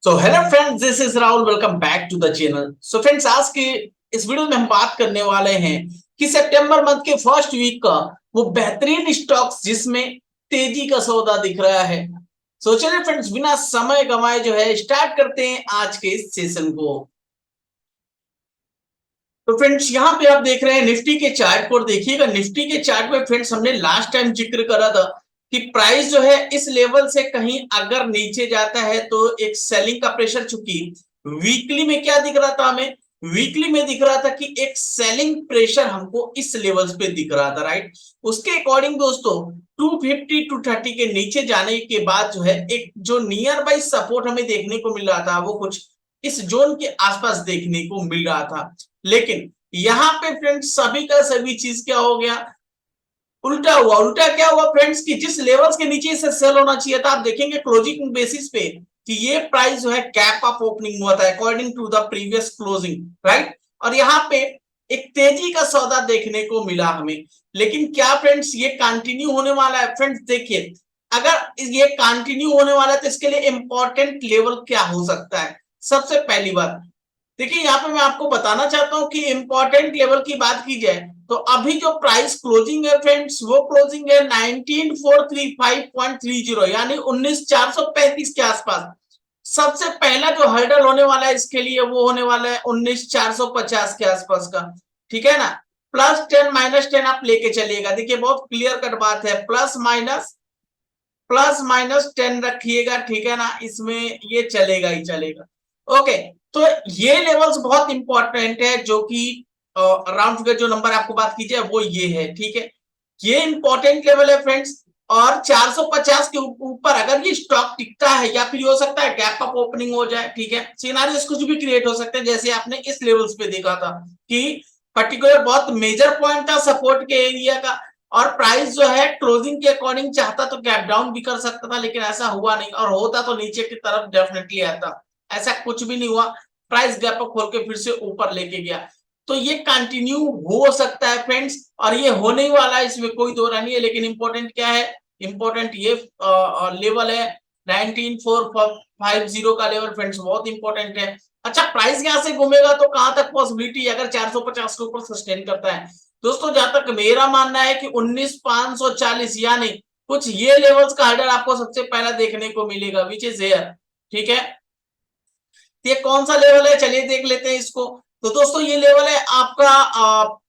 So hello friends, this is Rahul. Welcome back to the channel. So friends, आज के इस video में हम बात करने वाले हैं कि सितंबर मंथ के फर्स्ट वीक का वो बेहतरीन स्टॉक्स जिसमें तेजी का सौदा दिख रहा है। सो चलिए फ्रेंड्स, बिना समय गंवाए जो है स्टार्ट करते हैं आज के इस सेशन को। तो फ्रेंड्स, यहाँ पे आप देख रहे हैं निफ्टी के चार्ट को। देखिएगा निफ्टी के चार्ट में फ्रेंड्स, हमने लास्ट टाइम जिक्र करा था कि प्राइस जो है इस लेवल से कहीं अगर नीचे जाता है तो एक सेलिंग का प्रेशर, चूंकि वीकली में क्या दिख रहा था हमें, वीकली में दिख रहा था कि एक सेलिंग प्रेशर हमको इस लेवल्स पे दिख रहा था, राइट। उसके अकॉर्डिंग दोस्तों 250 230 के नीचे जाने के बाद जो है एक जो नियर बाई सपोर्ट हमें देखने को मिल रहा था वो कुछ इस जोन के आसपास देखने को मिल रहा था। लेकिन यहाँ पे फ्रेंड्स सभी का सभी चीज क्या हो गया, उल्टा हुआ। उल्टा क्या हुआ फ्रेंड्स कि जिस लेवल्स के नीचे से सेल होना चाहिए था, आप देखेंगे क्लोजिंग बेसिस पे कि ये प्राइस जो है गैप अप ओपनिंग हुआ था according to the previous closing, right. और यहाँ पे एक तेजी का सौदा देखने को मिला हमें। लेकिन क्या फ्रेंड्स ये कंटिन्यू होने वाला है? फ्रेंड्स देखिए, अगर ये कंटिन्यू होने वाला है तो इसके लिए इंपॉर्टेंट लेवल क्या हो सकता है? सबसे पहली बात देखिए, यहाँ पे मैं आपको बताना चाहता हूं कि इंपॉर्टेंट लेवल की बात की जाए तो अभी जो प्राइस क्लोजिंग है फ्रेंड्स, वो क्लोजिंग है 19435.30, यानी 19435 के आसपास। सबसे पहला जो हर्डल होने वाला है इसके लिए वो होने वाला है 19450 के आसपास का, ठीक है ना। +10 -10 आप लेके चलिएगा। देखिए बहुत क्लियर कट बात है, +-10 रखिएगा, ठीक है ना। इसमें ये चलेगा ही चलेगा। ओके, तो ये लेवल्स बहुत इंपॉर्टेंट है, जो कि राउंड फिगर जो नंबर आपको बात की जाए वो ये है, ठीक है। ये इंपॉर्टेंट लेवल है फ्रेंड्स। और 450 के ऊपर अगर ये स्टॉक टिकता है या फिर हो सकता है गैप अप ओपनिंग हो जाए, ठीक है। सिनेरियोस कुछ भी क्रिएट हो सकते हैं, जैसे आपने इस लेवल्स पे देखा था कि पर्टिकुलर बहुत मेजर पॉइंट था सपोर्ट के एरिया का, और प्राइस जो है क्लोजिंग के अकॉर्डिंग चाहता तो गैप डाउन भी कर सकता था, लेकिन ऐसा हुआ नहीं। और होता तो नीचे की तरफ डेफिनेटली आता, ऐसा कुछ भी नहीं हुआ। प्राइस गैप अप खोल के फिर से ऊपर लेके गया। तो ये कंटिन्यू हो सकता है फ्रेंड्स, और ये होने ही वाला है, इसमें कोई दो नहीं है। लेकिन इंपॉर्टेंट क्या है? इंपॉर्टेंट ये लेवल है 19450 का लेवल फ्रेंड्स, बहुत इंपॉर्टेंट है। अच्छा, प्राइस यहां से घूमेगा तो कहां तक पॉसिबिलिटी, अगर 450 के ऊपर सस्टेन करता है दोस्तों, जहां तक मेरा मानना है कि 19540 यानी कुछ ये लेवल्स का हर्डल आपको सबसे पहला देखने को मिलेगा, विच इज हियर, ठीक है। ये कौन सा लेवल है, चलिए देख लेते हैं इसको। तो दोस्तों ये लेवल है आपका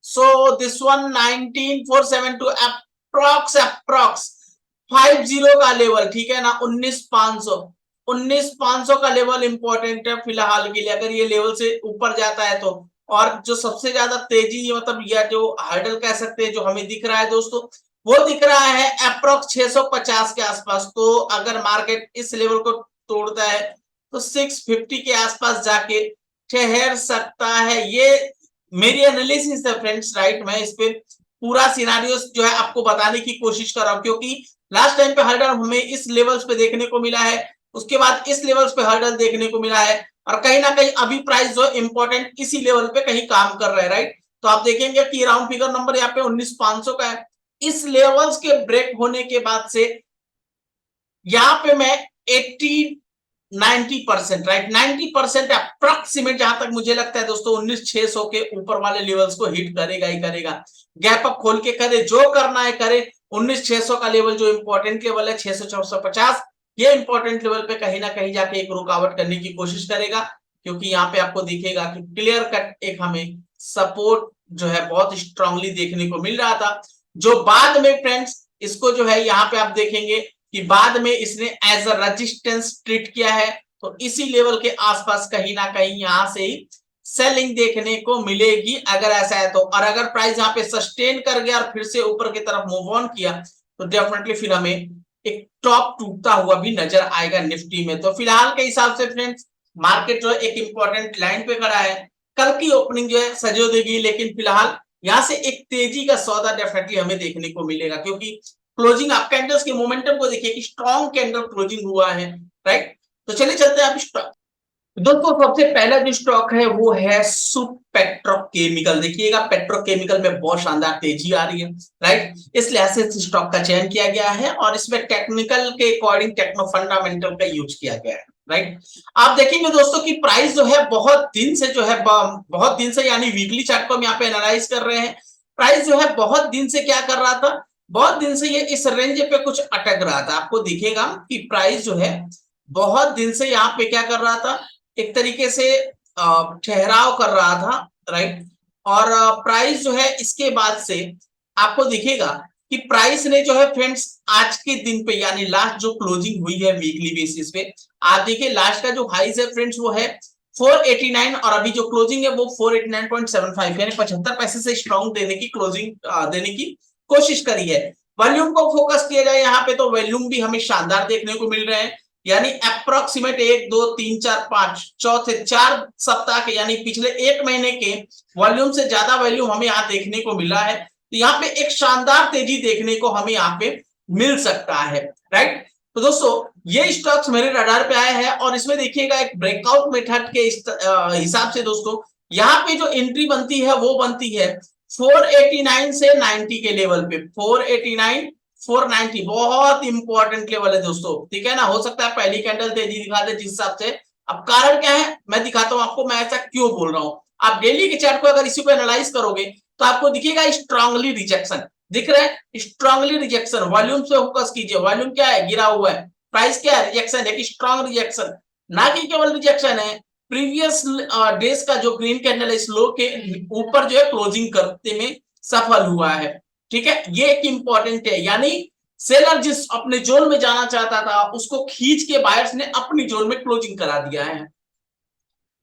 सो दिस वन 19472, अप्रॉक्स 50 का लेवल, ठीक है ना। 19500 का लेवल इंपॉर्टेंट है फिलहाल के लिए, अगर ये लेवल से ऊपर जाता है तो। और जो सबसे ज्यादा तेजी, मतलब यह जो हर्डल कह सकते हैं जो हमें दिख रहा है दोस्तों, वो दिख रहा है अप्रॉक्स 650 के आसपास। तो अगर मार्केट इस लेवल को तोड़ता है तो 650 के आसपास जाके ठहर सकता है। ये मेरी एनालिसिस है फ्रेंड्स, राइट। मैं इस पे पूरा सिनारियोस जो है आपको बताने की कोशिश कर रहा हूं, क्योंकि लास्ट टाइम पे हर्डल हमें इस लेवल्स पे देखने को मिला है, उसके बाद इस लेवल्स पे हर्डल देखने को मिला है, और कहीं ना कहीं अभी प्राइस जो इंपॉर्टेंट इसी लेवल पे कहीं काम कर रहा है, राइट। तो आप देखेंगे कि राउंड फिगर नंबर यहाँ पे 19500 का है। इस लेवल्स के ब्रेक होने के बाद से यहाँ पे मैं 90%, राइट, 90% अप्रोक्सीमेट जहां तक मुझे लगता है दोस्तों 19600 के ऊपर वाले लेवल्स को हिट करेगा ही करेगा। गैप अप खोल के करे, जो करना है करे। 19600 का लेवल जो इंपॉर्टेंट लेवल है 600 ये इंपॉर्टेंट लेवल पे कहीं ना कहीं जाके एक रुकावट करने की कोशिश करेगा, क्योंकि यहाँ पे आपको दिखेगा कि क्लियर कट एक हमें सपोर्ट जो है बहुत स्ट्रांगली देखने को मिल रहा था, जो बाद में फ्रेंड्स इसको जो है यहाँ पे आप देखेंगे कि बाद में इसने एज अ रेजिस्टेंस ट्रीट किया है। तो इसी लेवल के आसपास कहीं ना कहीं यहां से ही सेलिंग देखने को मिलेगी, अगर ऐसा है तो। और अगर प्राइस यहाँ पे सस्टेन कर गया और फिर से ऊपर की तरफ मूव ऑन किया तो डेफिनेटली फिर हमें एक टॉप टूटता हुआ भी नजर आएगा निफ्टी में। तो फिलहाल के हिसाब से फ्रेंड्स, मार्केट जो है एक इंपॉर्टेंट लाइन पे खड़ा है। कल की ओपनिंग जो है सजो देगी, लेकिन फिलहाल यहां से एक तेजी का सौदा डेफिनेटली हमें देखने को मिलेगा, क्योंकि क्लोजिंग आप कैंडल्स के मोमेंटम को देखिए कि स्ट्रॉन्ग कैंडल क्लोजिंग हुआ है, राइट। तो चलिए चलते हैं आप दोस्तों सबसे पहला जो स्टॉक है वो है सुप पेट्रोकेमिकल। देखिएगा पेट्रोकेमिकल में बहुत शानदार तेजी आ रही है, राइट। इस लिहाज से इस स्टॉक का चयन किया गया है और इसमें टेक्निकल के अकॉर्डिंग टेक्नो फंडामेंटल का यूज किया गया है, राइट। आप देखेंगे दोस्तों की प्राइस जो है बहुत दिन से जो है बहुत दिन से यानी वीकली चार्ट को हम यहाँ पे एनालाइज कर रहे हैं। प्राइस जो है बहुत दिन से क्या कर रहा था, बहुत दिन से ये इस रेंज पे कुछ अटक रहा था। आपको दिखेगा कि प्राइस जो है बहुत दिन से यहाँ पे क्या कर रहा था, एक तरीके से ठहराव कर रहा था, राइट। और प्राइस जो है इसके बाद से आपको दिखेगा कि प्राइस ने जो है फ्रेंड्स आज के दिन पे यानी लास्ट जो क्लोजिंग हुई है वीकली बेसिस पे, आप देखिए लास्ट का जो हाइज है फ्रेंड्स वो है 489 और अभी जो क्लोजिंग है वो 489.75 यानी 75 पैसे से स्ट्रॉन्ग देने की क्लोजिंग देने की कोशिश करी है। वॉल्यूम को फोकस किया जाए यहाँ पे तो वॉल्यूम भी हमें शानदार देखने को मिल रहे हैं, यानी अप्रोक्सीमेट 1 2 3 4 5 चौथे 4 सप्ताह के यानी पिछले 1 महीने के वॉल्यूम से ज्यादा वॉल्यूम हमें यहाँ देखने को मिला है। तो यहाँ पे एक शानदार तेजी देखने को हमें यहाँ पे मिल सकता है, राइट। तो दोस्तों ये स्टॉक्स मेरे रडार पे आए हैं और इसमें देखिएगा एक ब्रेकआउट मेथड के हिसाब से दोस्तों यहाँ पे जो एंट्री बनती है वो बनती है 489 से 90 के लेवल पे। 489 490 बहुत इंपॉर्टेंट लेवल है दोस्तों, ठीक है ना। हो सकता है पहली कैंडल तेजी दिखा दे जिस हिसाब से, अब कारण क्या है मैं दिखाता हूं आपको, मैं ऐसा क्यों बोल रहा हूं। आप डेली के चार्ट को अगर इसी को एनालाइज करोगे तो आपको दिखेगा स्ट्रांगली रिजेक्शन दिख रहा है, स्ट्रांगली रिजेक्शन। वॉल्यूम पे फोकस कीजिए, वॉल्यूम क्या है, गिरा हुआ है। प्राइस क्या है, रिजेक्शन है, स्ट्रांग रिजेक्शन, ना कि केवल रिजेक्शन है। प्रीवियस डेज का जो ग्रीन कैंडल है स्लो के ऊपर जो है क्लोजिंग करते में सफल हुआ है, ठीक है। ये एक इंपॉर्टेंट है, यानी सेलर जिस अपने जोन में जाना चाहता था उसको खींच के बायर्स ने अपनी जोन में क्लोजिंग करा दिया है,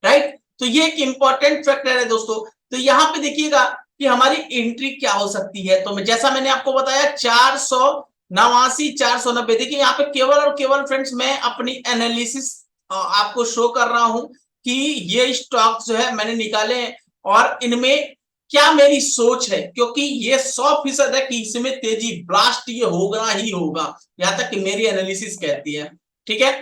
राइट। तो ये एक इंपॉर्टेंट फैक्टर है दोस्तों। तो यहां पे देखिएगा कि हमारी एंट्री क्या हो सकती है। तो जैसा मैंने आपको बताया 489 490, देखिए यहाँ पे केवल और केवल फ्रेंड्स मैं अपनी एनालिसिस आपको शो कर रहा हूं कि ये स्टॉक जो है मैंने निकाले हैं और इनमें क्या मेरी सोच है, क्योंकि ये 100% है कि इसमें तेजी ब्लास्ट ये होगा ही होगा, यहां तक कि मेरी एनालिसिस कहती है, ठीक है।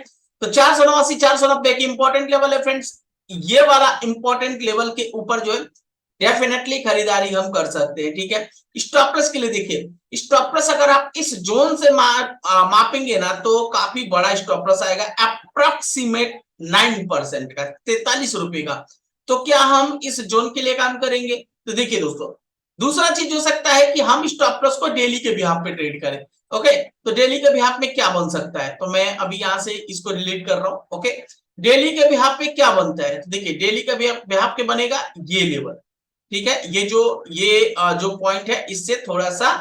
तो 489 490 एक इंपॉर्टेंट लेवल है फ्रेंड्स। ये वाला इंपॉर्टेंट लेवल के ऊपर जो है डेफिनेटली खरीदारी हम कर सकते हैं, ठीक है। स्टॉप लॉस के लिए देखिए, स्टॉप लॉस अगर आप इस जोन से मापेंगे ना तो काफी बड़ा स्टॉप लॉस आएगा, अप्रोक्सीमेट 9% का, 43 रुपए का। तो क्या हम इस जोन के लिए काम करेंगे। तो देखिए दोस्तों दूसरा चीज हो सकता है कि हम स्टॉप लॉस को डेली के बिहाफ पे ट्रेड करें। ओके, तो डेली के बिहाफ में क्या बन सकता है, तो मैं अभी यहां से इसको डिलीट कर रहा हूं। ओके, डेली के बिहाफ पे क्या बनता है, तो देखिए डेली का बिहाफ पे बनेगा ये लेवल, ठीक है। जो पॉइंट है इससे थोड़ा सा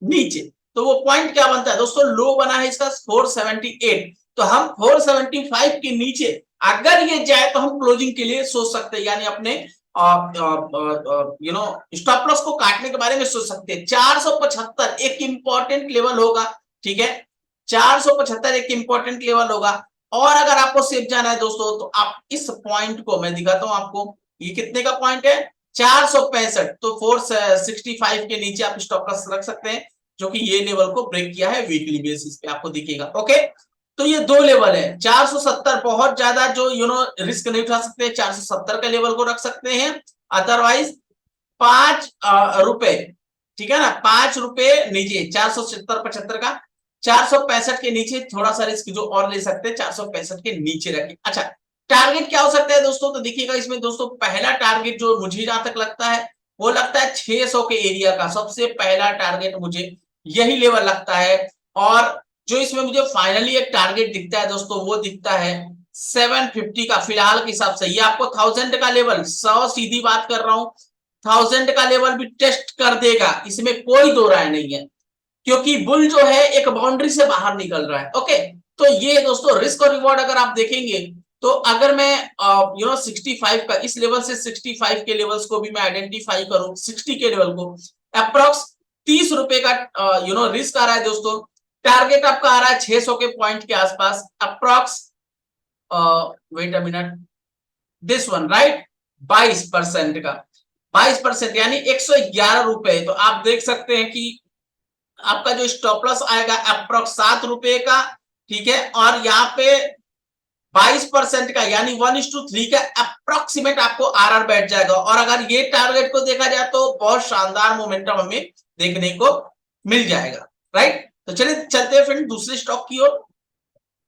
नीचे, तो वो पॉइंट क्या बनता है दोस्तों, लो बना है इसका 478। तो हम 475 के नीचे अगर ये जाए तो हम क्लोजिंग के लिए सोच सकते हैं, यानी अपने स्टॉप लॉस को काटने के बारे में सोच सकते हैं। 475 एक इंपॉर्टेंट लेवल होगा, ठीक है। 475 एक इंपॉर्टेंट लेवल होगा। और अगर आपको सेफ जाना है दोस्तों तो आप इस पॉइंट को मैं दिखाता हूं आपको, ये कितने का पॉइंट है 465, तो 465 के नीचे आप स्टॉप लॉस रख सकते हैं, जो कि ये लेवल को ब्रेक किया है वीकली बेसिस पे, आपको दिखेगा। ओके, तो ये दो लेवल है। 470 बहुत ज्यादा जो रिस्क नहीं उठा सकते, 470 का लेवल को रख सकते हैं। अदरवाइज 5 रुपए, ठीक है ना, 5 रुपए नीचे 470 75 का, 465 के नीचे थोड़ा सा रिस्क जो और ले सकते हैं 465 के नीचे रखें। अच्छा, टारगेट क्या हो सकता है दोस्तों, तो देखिएगा इसमें दोस्तों पहला टारगेट जो मुझे जहां तक लगता है वो लगता है 600 के एरिया का, सबसे पहला टारगेट मुझे यही लेवल लगता है। और जो इसमें मुझे फाइनली एक टारगेट दिखता है दोस्तों वो दिखता है 750 का फिलहाल के हिसाब से। ये आपको 1000 का लेवल, 100 सीधी बात कर रहा हूं, 1000 का लेवल भी टेस्ट कर देगा, इसमें कोई दो राय नहीं है, क्योंकि बुल जो है एक बाउंड्री से बाहर निकल रहा है। ओके, तो ये दोस्तों रिस्क और रिवॉर्ड अगर आप देखेंगे तो अगर मैं 65 का इस लेवल से 65 के लेवल्स को भी मैं आइडेंटिफाई करूं, 60 के लेवल को अप्रोक्स 30 रुपए का रिस्क आ रहा है दोस्तों। टारगेट आपका आ रहा है 600 के पॉइंट के आसपास approx, wait a minute, this one right, 22% का, 22% यानी 111 रुपए। तो आप देख सकते हैं कि आपका जो स्टॉप लॉस आएगा अप्रोक्स 7 रुपए का, ठीक है। और यहाँ पे 30% का यानी 1:3 का अप्रोक्सीमेट आपको आरआर बैठ जाएगा। और अगर ये टारगेट को देखा जाए तो बहुत शानदार मोमेंटम हमें देखने को मिल जाएगा, राइट। तो चलिए चलते हैं फ्रेंड दूसरे स्टॉक की ओर।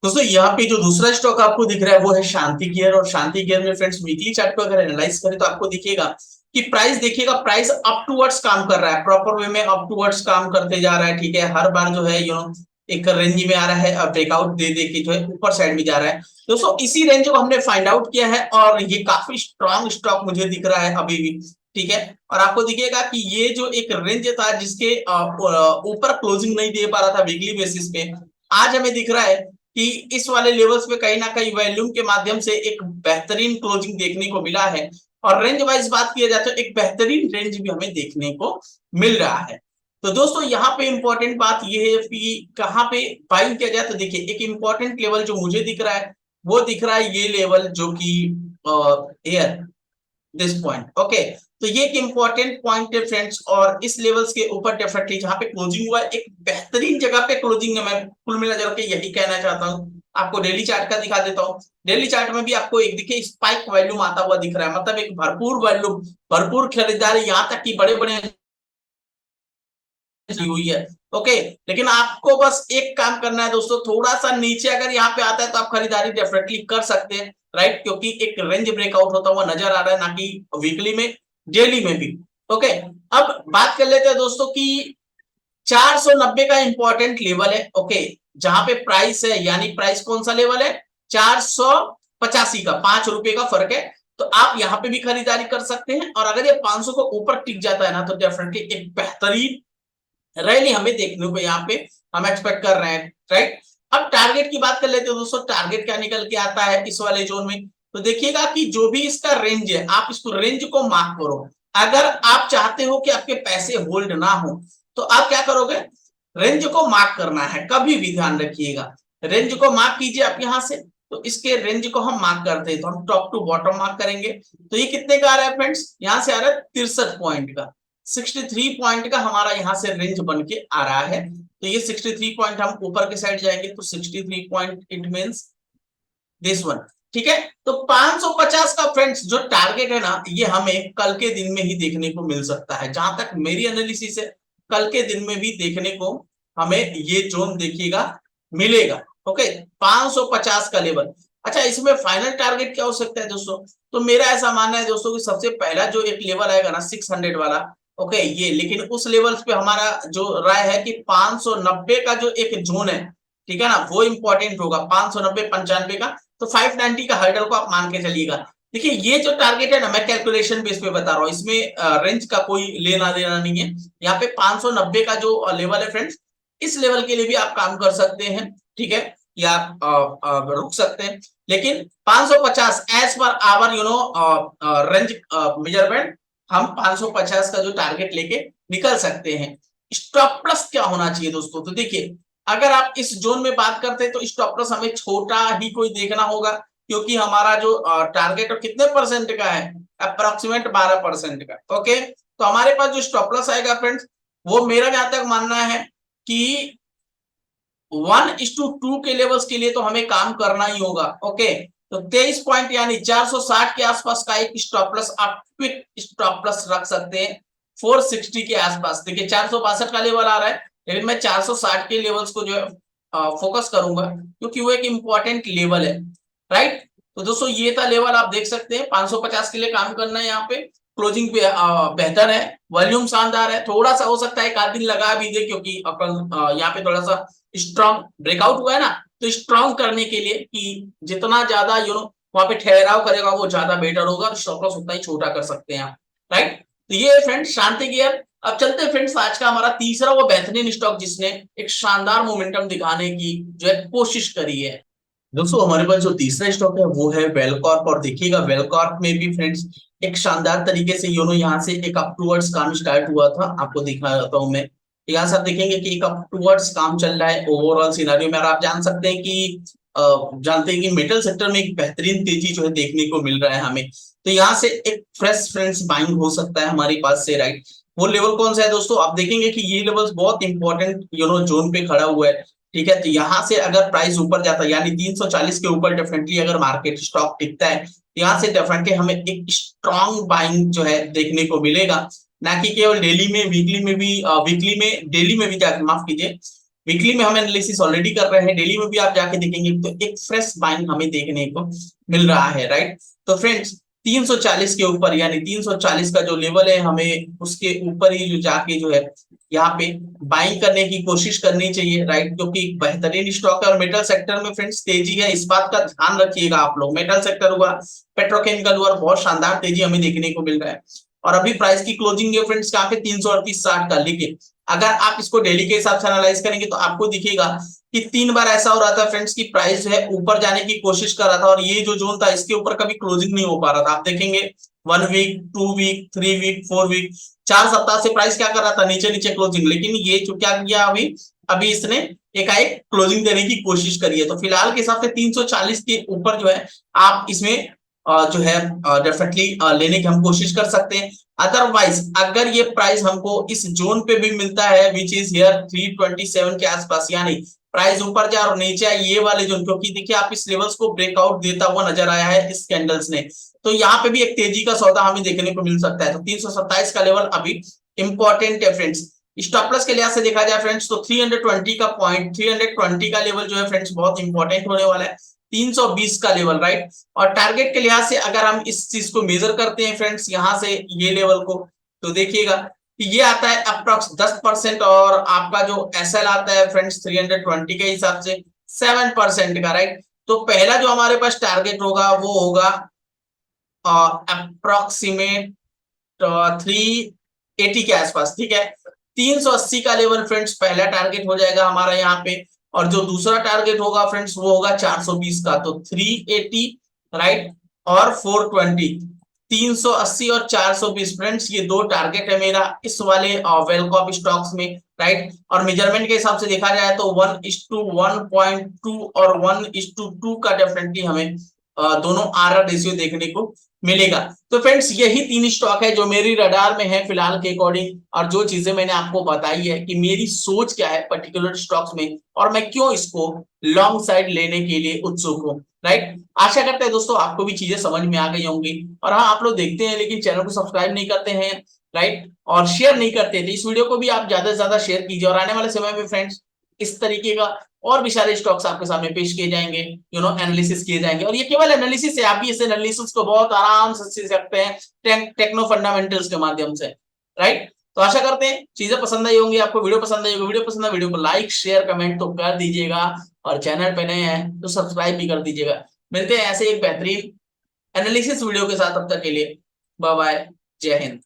दोस्तों यहाँ पे जो दूसरा स्टॉक आपको दिख रहा है वो है शांति गियर। और शांति गियर में फ्रेंड्स वीकली चार्ट को अगर एनालाइज करें तो आपको दिखेगा कि प्राइस देखिएगा, प्राइस अप टूवर्ड्स काम कर रहा है, प्रॉपर वे में अप टूवर्ड्स काम करते जा रहा है, ठीक है। हर बार जो है एक रेंज में आ रहा है और ब्रेकआउट दे दे के जो है ऊपर साइड में जा रहा है। दोस्तों इसी रेंज को हमने फाइंड आउट किया है और ये काफी स्ट्रॉन्ग स्टॉक मुझे दिख रहा है अभी भी, ठीक है। और आपको दिखेगा कि ये जो एक रेंज था जिसके ऊपर क्लोजिंग नहीं दे पा रहा था वीकली बेसिस पे, आज हमें दिख रहा है कि इस वाले लेवल्स पे कहीं ना कहीं वॉल्यूम के माध्यम से एक बेहतरीन क्लोजिंग देखने को मिला है। और रेंज वाइज बात किया जाए तो एक बेहतरीन रेंज भी हमें देखने को मिल रहा है। तो दोस्तों यहाँ पे इंपॉर्टेंट बात ये है कि कहाँ पे बाइंग किया जाए, तो देखिए एक इंपॉर्टेंट लेवल जो मुझे दिख रहा है वो दिख रहा है ये लेवल जो कि एयर दिस पॉइंट, ओके। तो ये एक इंपॉर्टेंट पॉइंट है फ्रेंड्स। और इस लेवल्स के ऊपर डेफिनेटली जहां पे क्लोजिंग हुआ है एक बेहतरीन जगह पे क्लोजिंग है। मैं कुल मिलाकर के यही कहना चाहता हूं। आपको डेली चार्ट का दिखा देता हूं। डेली चार्ट में भी आपको एक देखिए स्पाइक वॉल्यूम आता हुआ दिख रहा है, मतलब एक भरपूर वॉल्यूम, भरपूर खरीदारी, यहाँ तक कि बड़े बड़े हुई है, ओके। लेकिन आपको बस एक काम करना है दोस्तों, थोड़ा सा नीचे अगर यहाँ पे आता है तो आप खरीदारी डेफिनेटली कर सकते हैं, राइट, क्योंकि एक रेंज ब्रेकआउट होता हुआ नजर आ रहा है, ना कि वीकली में, डेली में भी, ओके। अब बात कर लेते हैं दोस्तों कि 490 का इंपॉर्टेंट लेवल है, ओके, जहां पे प्राइस है, यानी प्राइस कौन सा लेवल है, 485 का, 5 रुपए का फर्क है। तो आप यहाँ पे भी खरीदारी कर सकते हैं। और अगर ये 500 को ऊपर टिक जाता है ना तो डेफिनेटली एक बेहतरीन रैली हमें देखने को यहाँ पे हम एक्सपेक्ट कर रहे हैं, राइट। अब टारगेट की बात कर लेते हैं दोस्तों, टारगेट क्या निकल के आता है इस वाले जोन में। तो देखिएगा कि जो भी इसका रेंज है आप इसको रेंज को मार्क करो। अगर आप चाहते हो कि आपके पैसे होल्ड ना हो तो आप क्या करोगे, रेंज को मार्क करना है, कभी भी ध्यान रखिएगा। रेंज को मार्क कीजिए आप यहां से, तो इसके रेंज को हम मार्क करते हैं तो हम टॉप टू बॉटम मार्क करेंगे। तो ये कितने का आ रहा है फ्रेंड्स, यहां से आ रहा है 63 पॉइंट का, 63 पॉइंट का हमारा यहां से रेंज बन के आ रहा है। तो ये 63 पॉइंट हम ऊपर के साइड जाएंगे तो 63 point it means this one, ठीक है। तो 550 का फ्रेंड्स जो टारगेट है ना, ये हमें कल के दिन में ही देखने को मिल सकता है। जहां तक मेरी एनालिसिस है, कल के दिन में भी देखने को हमें ये जोन देखिएगा मिलेगा, ओके, 550 का लेवल। अच्छा, इसमें फाइनल टारगेट क्या हो सकता है दोस्तों, तो मेरा ऐसा मानना है दोस्तों कि सबसे पहला जो एक लेवल आएगा ना 600 वाला, ओके, ये, लेकिन उस लेवल पे हमारा जो राय है कि 590 का जो एक जोन है, ठीक है ना, वो इंपॉर्टेंट होगा, 590 95 का। तो 590 का हर्डल को आप मान के चलिएगा। देखिए ये जो टारगेट है ना, मैं कैलकुलेशन बेस पे बता रहा हूँ, इसमें रेंज का कोई लेना देना नहीं है। यहाँ पे 590 का जो लेवल है फ्रेंड्स, इस लेवल के लिए भी आप काम कर सकते हैं, ठीक है, या रुक सकते हैं। लेकिन 550 as per hour range measurement, हम 550 का जो टारगेट लेके निकल सकते हैं। स्टॉप प्लस क्या होना चाहिए दोस्तों, तो देखिए अगर आप इस जोन में बात करते हैं तो स्टॉप लॉस हमें छोटा ही कोई देखना होगा, क्योंकि हमारा जो टारगेट कितने परसेंट का है, अप्रोक्सीमेट 12% का, ओके। तो हमारे पास जो स्टॉप लॉस आएगा फ्रेंड्स, वो मेरा जहां तक मानना है कि 1:2 के लेवल्स के लिए तो हमें काम करना ही होगा, ओके। तो 23 पॉइंट यानी 460 के आसपास का एक स्टॉप लॉस आप क्विक स्टॉप लॉस रख सकते हैं 460 के आसपास। देखिए 462 का लेवल आ रहा है, लेकिन मैं 460 के लेवल्स को जो है फोकस करूंगा, क्योंकि वो एक इंपॉर्टेंट लेवल है, राइट। तो दोस्तों ये था लेवल, आप देख सकते हैं 550 के लिए काम करना है। यहाँ पे क्लोजिंग पे बेहतर है, वॉल्यूम शानदार है, थोड़ा सा हो सकता है एक आध दिन लगा भी दे, क्योंकि यहाँ पे थोड़ा सा स्ट्रॉन्ग ब्रेकआउट हुआ है ना, तो स्ट्रॉन्ग करने के लिए कि जितना ज्यादा वहां पे ठहराव करेगा वो ज्यादा बेटर होगा, स्टॉप लॉस उतना ही छोटा कर सकते हैं आप, राइट। तो ये फ्रेंड शांति गियर। अब चलते हैं फ्रेंड्स, आज का हमारा तीसरा वो बेहतरीन स्टॉक जिसने एक शानदार मोमेंटम दिखाने की जो है कोशिश करी है। दोस्तों हमारे पास जो तीसरा स्टॉक है वो है वेलकॉर्प। और देखिएगा वेलकॉर्प में भी फ्रेंड्स एक शानदार तरीके से यहाँ से एक अप टूवर्ड्स काम स्टार्ट हुआ था, आपको दिखा देता हूं मैं। यहाँ से आप देखेंगे कि एक अप टूवर्ड्स काम चल रहा है ओवरऑल सिनेरियो में। और आप जान सकते हैं कि जानते हैं कि मेटल सेक्टर में एक बेहतरीन तेजी जो है देखने को मिल रहा है हमें। तो यहाँ से एक फ्रेश फ्रेंड्स बाइंग हो सकता है हमारे पास से, राइट। वो लेवल कौन सा है दोस्तों, आप देखेंगे कि ये लेवल्स बहुत इंपॉर्टेंट जोन पे खड़ा हुआ है। ठीक है, तो यहाँ से अगर प्राइस ऊपर जाता है यानी 340 के ऊपर डेफिनेटली अगर मार्केट स्टॉक टिकता है, यहाँ से डेफिनेटली हमें एक स्ट्रॉन्ग बाइंग जो है देखने को मिलेगा, ना कि केवल डेली में, वीकली में भी, वीकली में डेली में भी जाकर, माफ कीजिए, वीकली में हम एनालिसिस ऑलरेडी कर रहे हैं, डेली में भी आप जाके देखेंगे तो एक फ्रेश बाइंग हमें देखने को मिल रहा है, राइट। तो फ्रेंड्स 340 के ऊपर यानी 340 का जो लेवल है हमें उसके ऊपर ही जो जाके जो है यहाँ पे बाइंग करने की कोशिश करनी चाहिए, राइट, क्योंकि बेहतरीन स्टॉक है। और मेटल सेक्टर में फ्रेंड्स तेजी है, इस बात का ध्यान रखिएगा आप लोग। मेटल सेक्टर हुआ, पेट्रोकेमिकल हुआ, बहुत शानदार तेजी हमें देखने को मिल रहा है। और अभी प्राइस की क्लोजिंग है फ्रेंड्स कहाँ पे, 338.60 का। लेकिन अगर आप इसको डेली के हिसाब से एनालाइज करेंगे तो आपको दिखेगा कि 3 बार ऐसा हो रहा था फ्रेंड्स की प्राइस जो है ऊपर जाने की कोशिश कर रहा था, और ये जो जोन था इसके ऊपर कभी क्लोजिंग नहीं हो पा रहा था। आप देखेंगे 1 वीक, 2 वीक, 3 वीक, 4 वीक, 4 सप्ताह से प्राइस क्या कर रहा था, नीचे नीचे क्लोजिंग। लेकिन ये जो क्या किया अभी अभी इसने एकाएक क्लोजिंग देने की कोशिश करी है। तो फिलहाल के हिसाब से 340 के ऊपर जो है आप इसमें जो है डेफिनेटली लेने की हम कोशिश कर सकते हैं। अदरवाइज अगर ये प्राइस हमको इस जोन पे भी मिलता है विच इज हियर 327 के आसपास, यानी प्राइस ऊपर जाए और नीचे आए ये वाले जोन, क्योंकि देखिए आप इस लेवल्स को ब्रेकआउट देता हुआ नजर आया है इस कैंडल्स ने, तो यहाँ पे भी एक तेजी का सौदा हमें देखने को मिल सकता है। तो 327 का लेवल अभी इंपॉर्टेंट है फ्रेंड्स। स्टॉप लॉस के लिहाज से देखा जाए फ्रेंड्स तो 320 का पॉइंट, 320 का लेवल जो है फ्रेंड्स बहुत इंपॉर्टेंट होने वाला है, 320 का लेवल, राइट। और टारगेट के लिहाज से अगर हम इस चीज को मेजर करते हैं फ्रेंड्स यहाँ से ये लेवल को, तो देखिएगा कि ये आता है अप्रॉक्स 10%, और आपका जो एसएल आता है फ्रेंड्स 320 के हिसाब से 7% का, राइट। तो पहला जो हमारे पास टारगेट होगा वो होगा अप्रोक्सीमेट 380 के आसपास, ठीक है। 380 का लेवल फ्रेंड्स पहला टारगेट हो जाएगा हमारा यहाँ पे, और जो दूसरा टारगेट होगा फ्रेंड्स वो होगा 420 का। तो 380, राइट, और 420, 380 और 420 फ्रेंड्स ये दो टारगेट है मेरा इस वाले वेलकॉप स्टॉक्स में, राइट। और मेजरमेंट के हिसाब से देखा जाए तो 1:1.2 और 1:2 का डेफिनेटली हमें दोनों आर रेशियो देखने को मिलेगा। तो फ्रेंड्स यही 3 स्टॉक है जो मेरी रडार में है फिलहाल के अकॉर्डिंग, और जो चीजें मैंने आपको बताई है कि मेरी सोच क्या है पर्टिकुलर स्टॉक्स में और मैं क्यों इसको लॉन्ग साइड लेने के लिए उत्सुक हूँ, राइट। आशा करते हैं दोस्तों आपको भी चीजें समझ में आ गई होंगी। और हाँ, आप लोग देखते हैं लेकिन चैनल को सब्सक्राइब नहीं करते हैं, राइट, और शेयर नहीं करते, तो इस वीडियो को भी आप ज्यादा से ज्यादा शेयर कीजिए। और आने वाले समय में फ्रेंड्स इस तरीके का और भी सारे स्टॉक्स आपके सामने पेश किए जाएंगे, एनालिसिस किए जाएंगे। और ये केवल एनालिसिस है, आप भी इस एनालिसिस को बहुत आराम से सीख सकते हैं टेक्नो फंडामेंटल्स के माध्यम से, राइट। तो आशा करते हैं चीजें पसंद आई होंगी आपको, वीडियो पसंद आई होगी। वीडियो पसंद है, वीडियो को लाइक शेयर कमेंट तो कर दीजिएगा, और चैनल पे नए हैं तो सब्सक्राइब भी कर दीजिएगा। मिलते हैं ऐसे एक बेहतरीन एनालिसिस वीडियो के साथ, तब तक के लिए बाय बाय, जय हिंद।